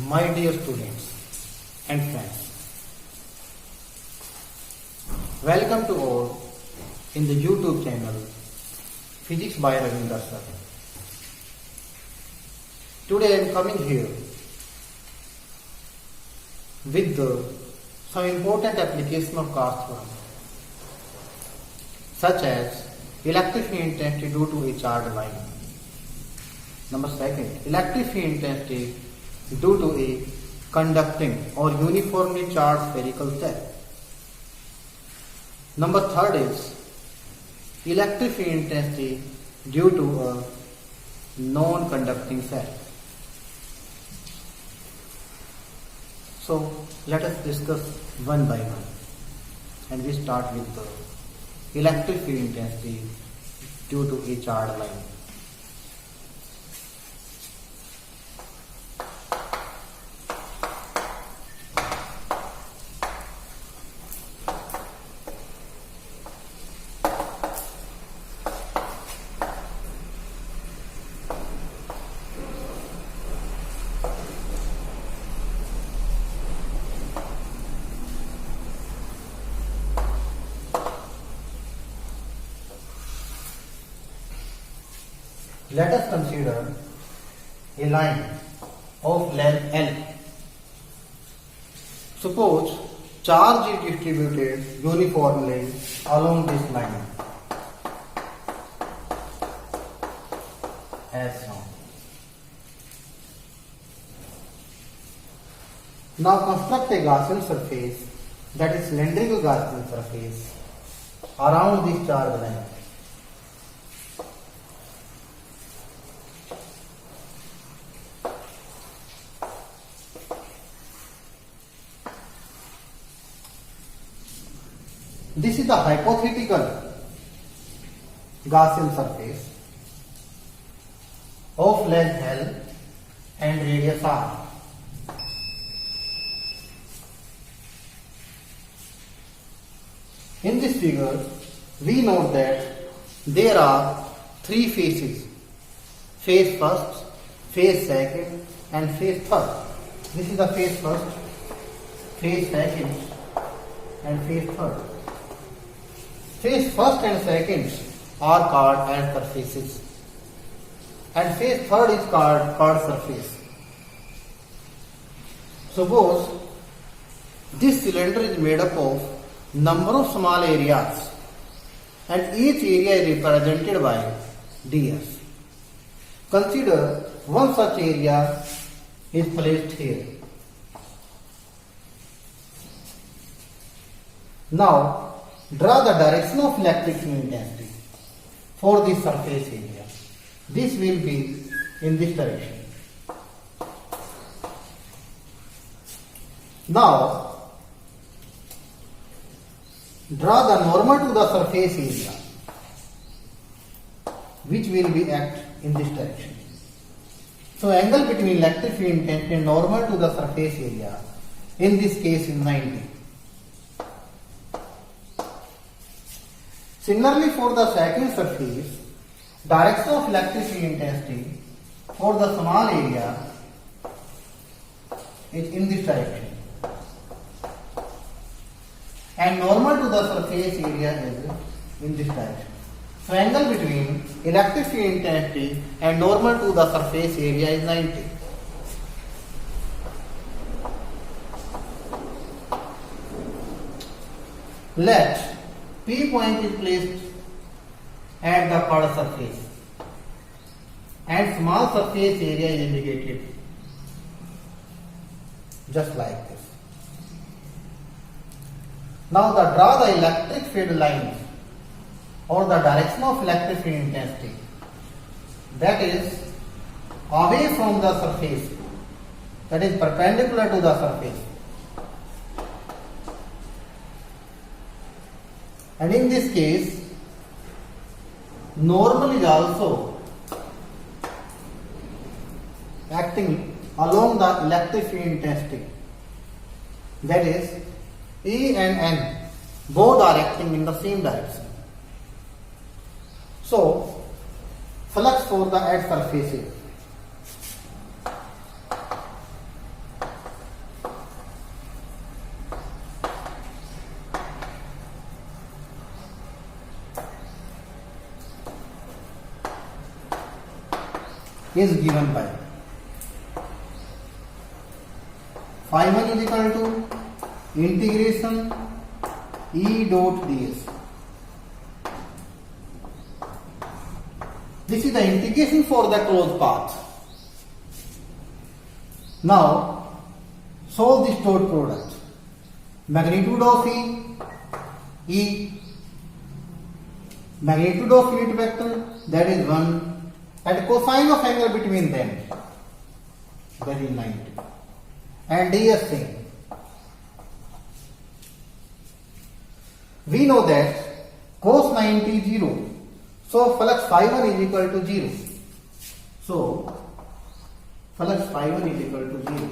My dear students and friends, welcome to all in the YouTube channel Physics by Ravinder Sir. Today I am coming here with some important application of Gauss theorem, such as electric field intensity due to a charged line. Number second, electric field intensity due to a conducting or uniformly charged spherical cell. Number third is electric field intensity due to a non-conducting cell. So let us discuss one by one, and we start with the electric field intensity due to a charged line. Let us consider a line of length L. Suppose charge is distributed uniformly along this line as shown. Now construct a Gaussian surface, that is cylindrical Gaussian surface, around this charge line. This is the hypothetical Gaussian surface of length L and radius R. In this figure, we note that there are three phases: phase first, phase second, and phase third. This is the phase first, phase second, and phase third. Phase first and second are called as surfaces, and phase third is called surface. Suppose this cylinder is made up of number of small areas, and each area is represented by ds. Consider one such area is placed here. Now draw the direction of electric field intensity for this surface area. This will be in this direction. Now draw the normal to the surface area, which will be act in this direction. So angle between electric field intensity and normal to the surface area in this case is 90. Similarly, for the second surface, direction of electric field intensity for the small area is in this direction, and normal to the surface area is in this direction. So angle between electric field intensity and normal to the surface area is 90. Let P point is placed at the curved surface, and small surface area is indicated just like this. Now draw the electric field lines or the direction of electric field intensity, that is away from the surface, that is perpendicular to the surface. And in this case, normal is also acting along the electric field intensity, that is E and N both are acting in the same direction. So flux for the at surfaces is given by phi 1 is equal to integration E dot ds. This is the integration for the closed path. Now solve this dot product. Magnitude of E, magnitude of unit vector, that is 1, and cosine of angle between them, that is 90, and ds same. We know that cos 90 is 0. So flux phi 1 is equal to 0. So flux phi 1 is equal to 0,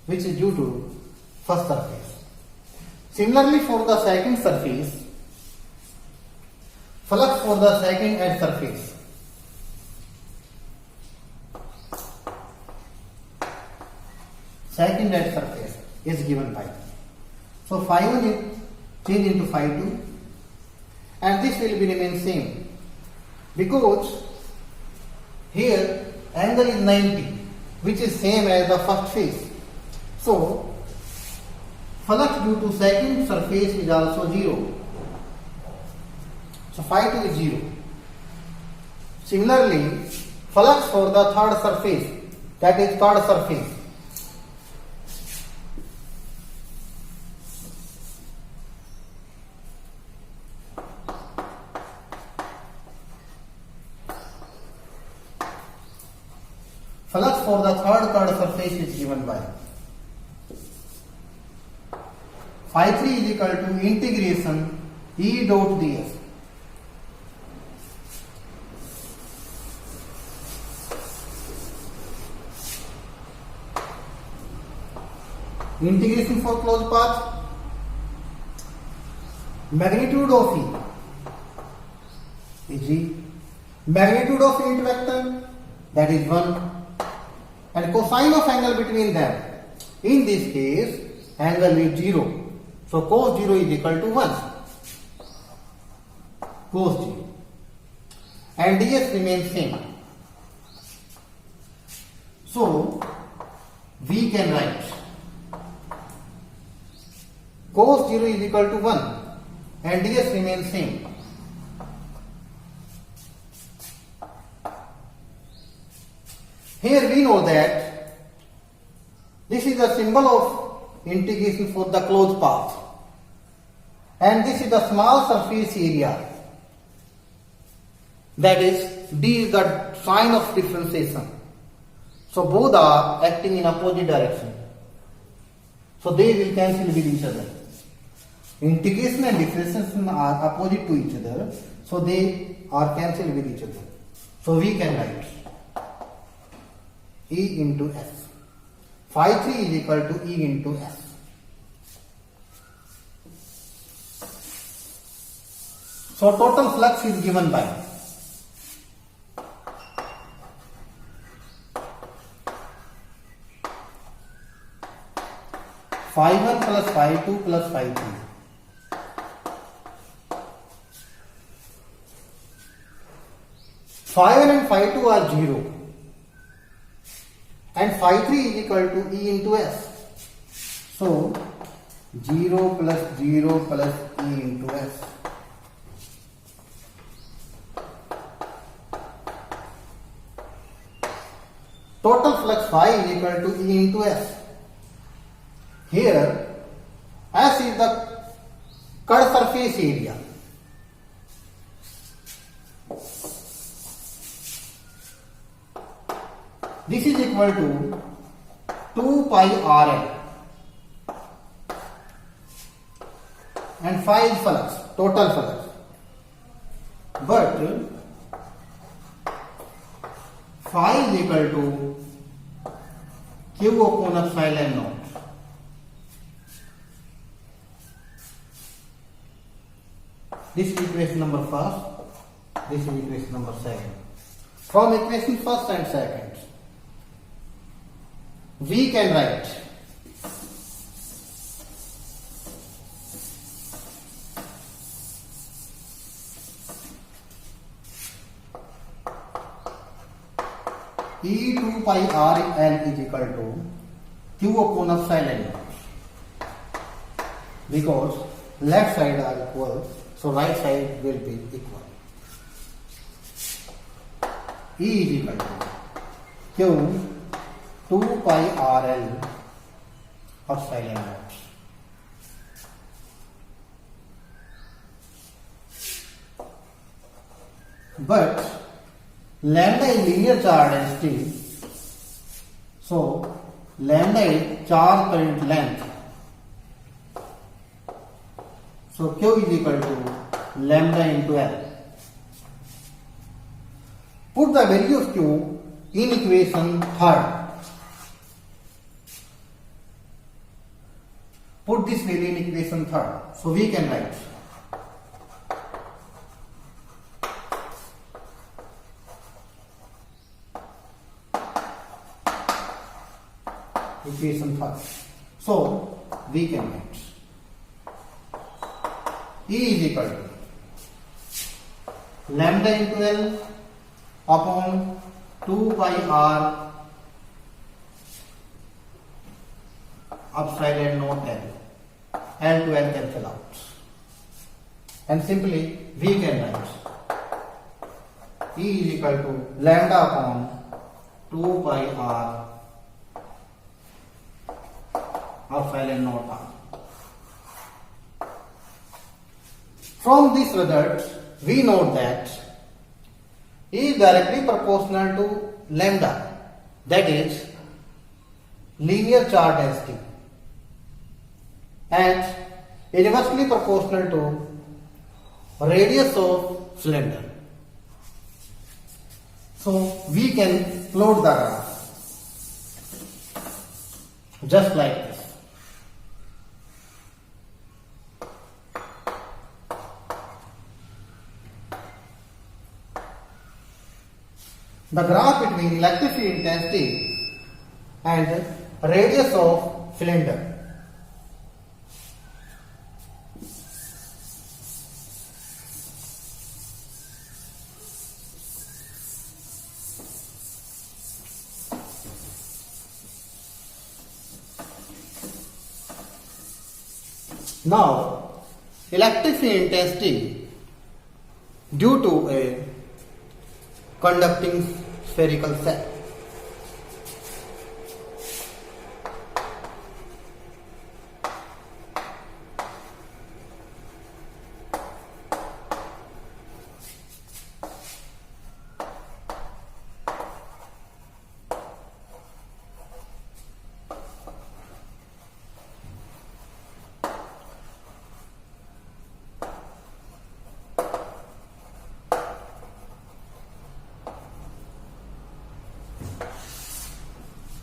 which is due to first surface. Similarly, for the second surface, flux for the second edge surface. Second edge surface is given by. So phi 1 is changed into phi 2, and this will be remain same because here angle is 90, which is same as the first phase. So flux due to second surface is also 0. So phi 2 is 0. Similarly, flux for the third surface, that is third surface, flux for the third surface is given by phi 3 is equal to integration E dot ds. Integration for closed path, magnitude of E is E, magnitude of unit vector, that is 1, and cosine of angle between them. In this case, angle is 0. So cos 0 is equal to 1. Cos 0. And ds remains same. So we can write cos 0 is equal to 1 and ds remains same. Here we know that this is the symbol of integration for the closed path, and this is the small surface area, that is d is the sign of differentiation. So both are acting in opposite direction, so they will cancel with each other. Integration and differentiation are opposite to each other, so they are cancelled with each other. So we can write E into S. Phi 3 is equal to E into S. So total flux is given by phi 1 plus phi 2 plus phi 3. Phi 1 and phi 2 are 0. And phi 3 is equal to E into S. So 0 plus 0 plus E into S. Total flux phi is equal to E into S. Here S is the curved surface area. This is equal to 2 pi Rl, and phi is flux, total flux. But phi is equal to Q upon epsilon naught. This is equation number first, this is equation number second. From equation first and second, we can write E2 pi r L is equal to Q upon epsilon naught. Because left side are equal, so right side will be equal. E is equal to Q 2 pi r L epsilon naught. But lambda is linear charge density, so lambda is charge per unit length. So Q is equal to lambda into L. Put the value of Q in equation third. Put this value in equation third. So we can write equation third. So we can write E is equal to lambda into L upon 2 pi r epsilon naught L. L to L cancel out. And simply we can write E is equal to lambda upon 2 pi r epsilon naught r. From this result, we know that E is directly proportional to lambda, that is linear charge density, and inversely proportional to radius of cylinder. So we can plot the graph just like this. The graph between electric field intensity and radius of cylinder. Now, electric field intensity due to a conducting spherical cell.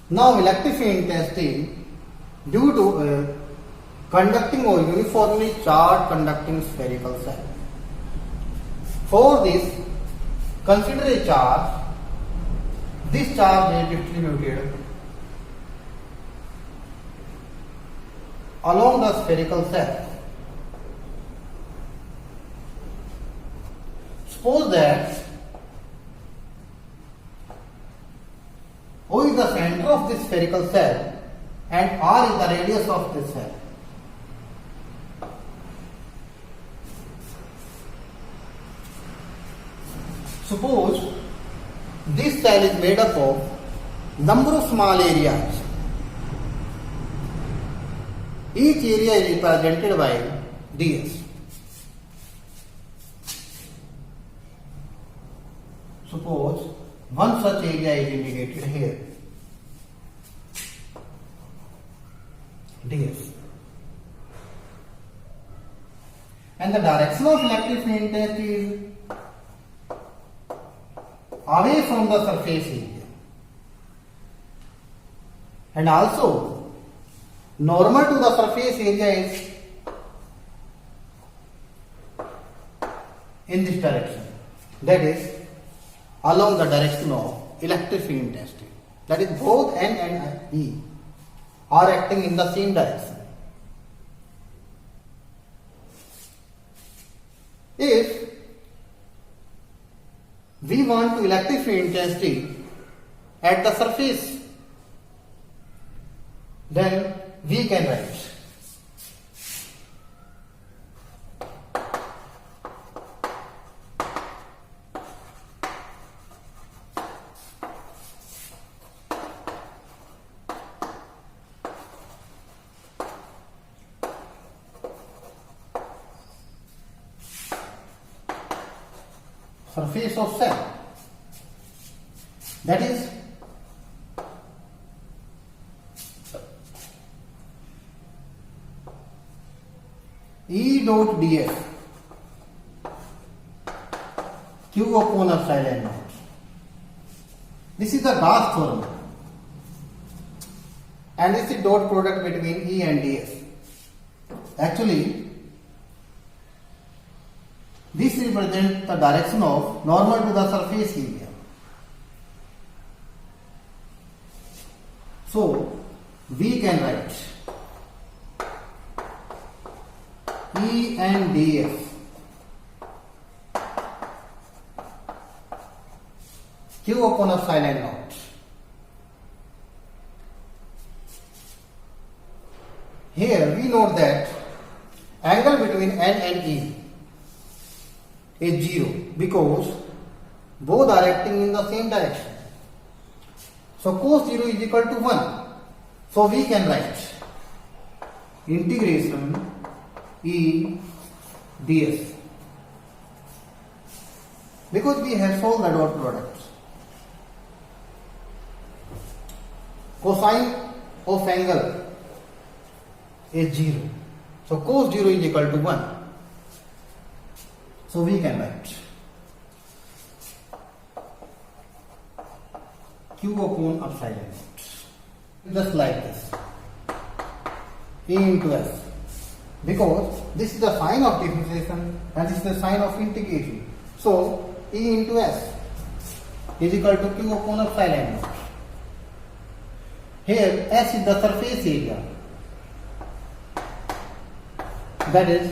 Now electric field intensity due to a conducting or uniformly charged conducting spherical cell. For this, consider a charge. This charge is distributed along the spherical cell. Suppose that O is the center of this spherical cell and R is the radius of this cell. Suppose this cell is made up of number of small areas. Each area is represented by ds. Suppose one such area is indicated here, ds. And the direction of electric field intensity is away from the surface area. And also, normal to the surface area is in this direction. That is, along the direction of electric field intensity. That is, both N and E are acting in the same direction. If we want to electric field intensity at the surface, then we can write surface of cell, that is E dot ds q upon epsilon naught. This is the Gauss theorem, and this is dot product between E and ds. Actually, this represents the direction of normal to the surface area. So, we can write E and ds q upon epsilon naught. Here we note that angle between N and E is 0 because both are acting in the same direction. So cos 0 is equal to 1. So we can write integration E ds, because we have solved the dot product. Cosine of angle is 0. So cos 0 is equal to 1. So we can write q upon epsilon naught, just like this, E into S, because this is the sign of differentiation and this is the sign of integration. So E into S is equal to q upon epsilon naught. Here S is the surface area, that is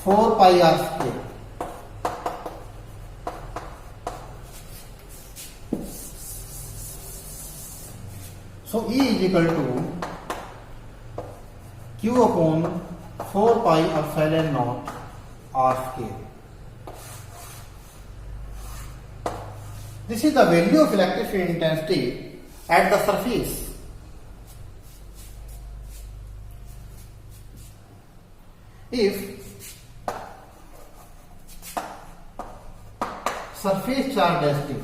4 pi r square. So E is equal to q upon 4 pi epsilon naught r square. This is the value of electric field intensity at the surface. If surface charge density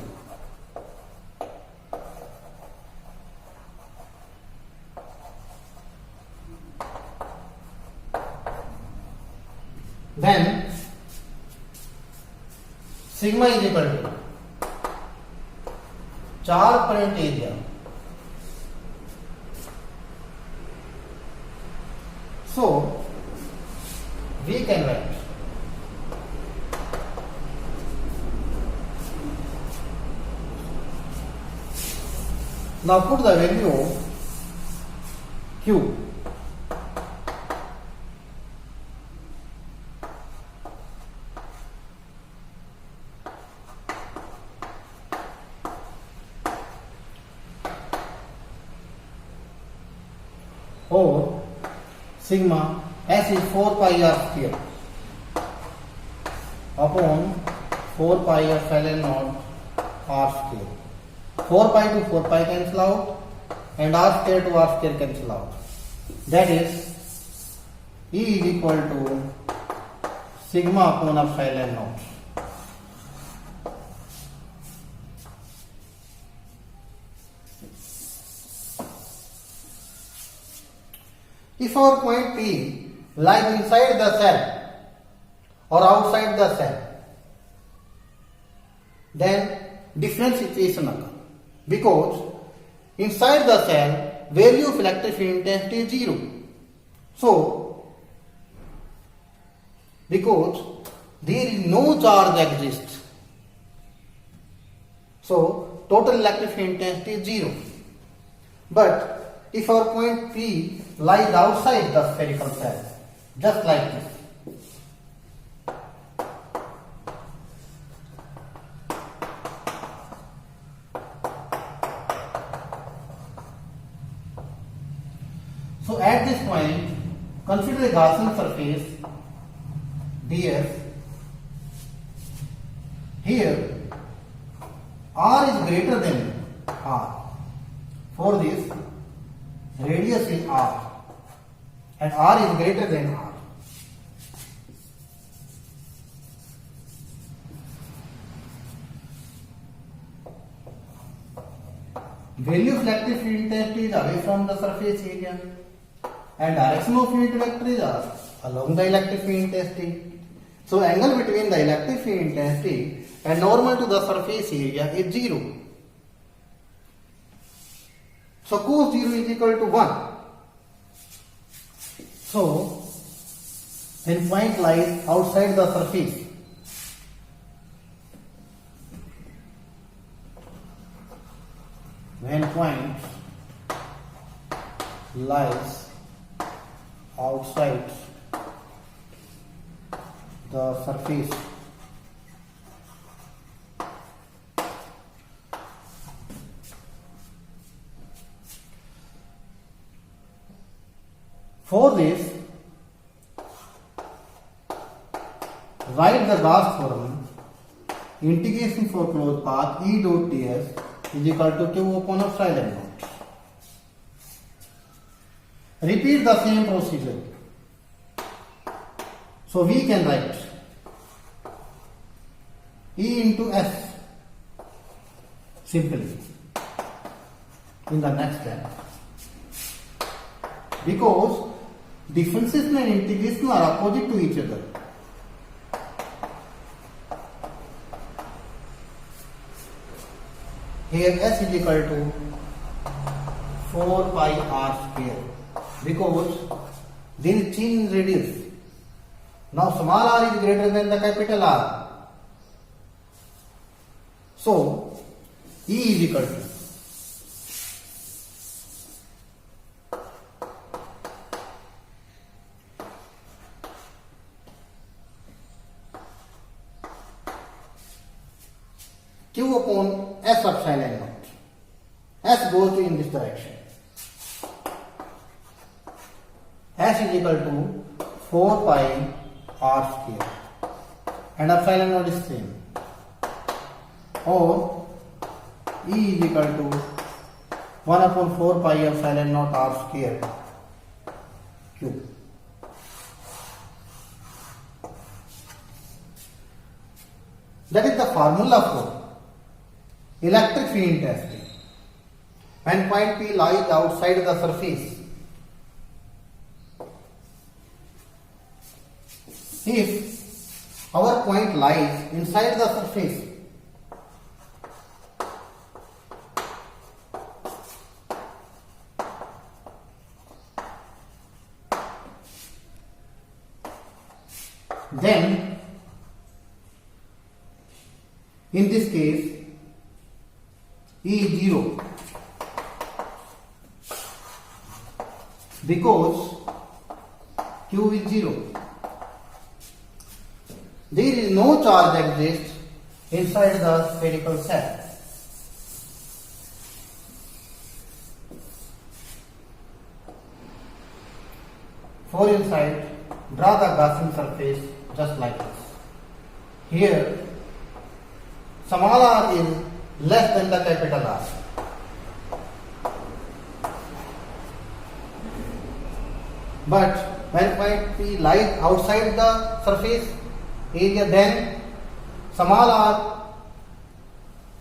then sigma is equal to charge point area so we can write now put the value of q or sigma S is 4 pi r square upon 4 pi epsilon naught r square. 4 pi to 4 pi cancel out and r square to r square cancel out. That is E is equal to sigma upon epsilon naught. If our point P lies inside the cell or outside the cell, then different situation occurs, because inside the cell value of electric field intensity is 0. So, because there is no charge exists, so total electric field intensity is 0. But if our point P lies outside the spherical cell, just like this, So at this point, consider a Gaussian surface ds. Here r is greater than r. For this, radius is r and r is greater than r. Value of electric field intensity is away from the surface area and direction of unit vector is along the electric field intensity. So angle between the electric field intensity and normal to the surface area is 0. So cos 0 is equal to 1. So when point lies outside the surface, when point lies outside the surface, for this, write the Gauss theorem, integration for closed path E dot ds is equal to q upon epsilon naught. Repeat the same procedure. So we can write E into S simply in the next step, because differentiation and integration are opposite to each other. Here S is equal to 4 pi r square because there is change in radius. Now small r is greater than the capital R. So E is equal to Q upon S epsilon naught. S goes in this direction. S is equal to 4 pi r square and epsilon naught is same, or E is equal to 1 upon 4 pi epsilon naught r square Q. That is the formula for electric field intensity when point P lies outside the surface. If our point lies inside the surface, then in this case E is 0 because Q is 0. There is no charge exists inside the spherical cell. For inside, draw the Gaussian surface just like this. Here, small r is less than the capital R. But when point P lies outside the surface area, then small r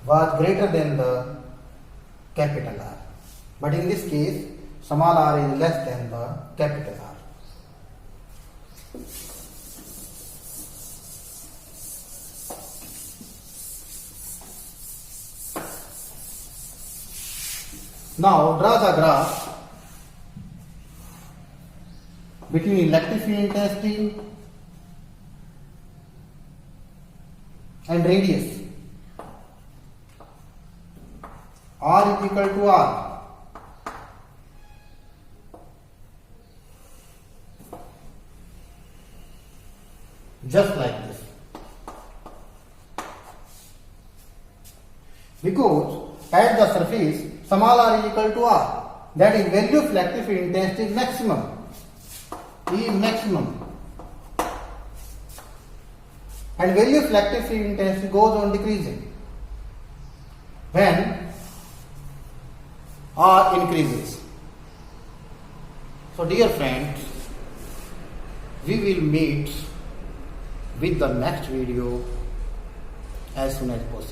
was greater than the capital R. But in this case, small r is less than the capital R. Now draw the graph between electric field intensity and radius. R is equal to R. Just like this. Because at the surface, small r is equal to R. that is value of electric field intensity is maximum. E maximum. And value of electric field intensity goes on decreasing when R increases. So dear friends, we will meet with the next video as soon as possible.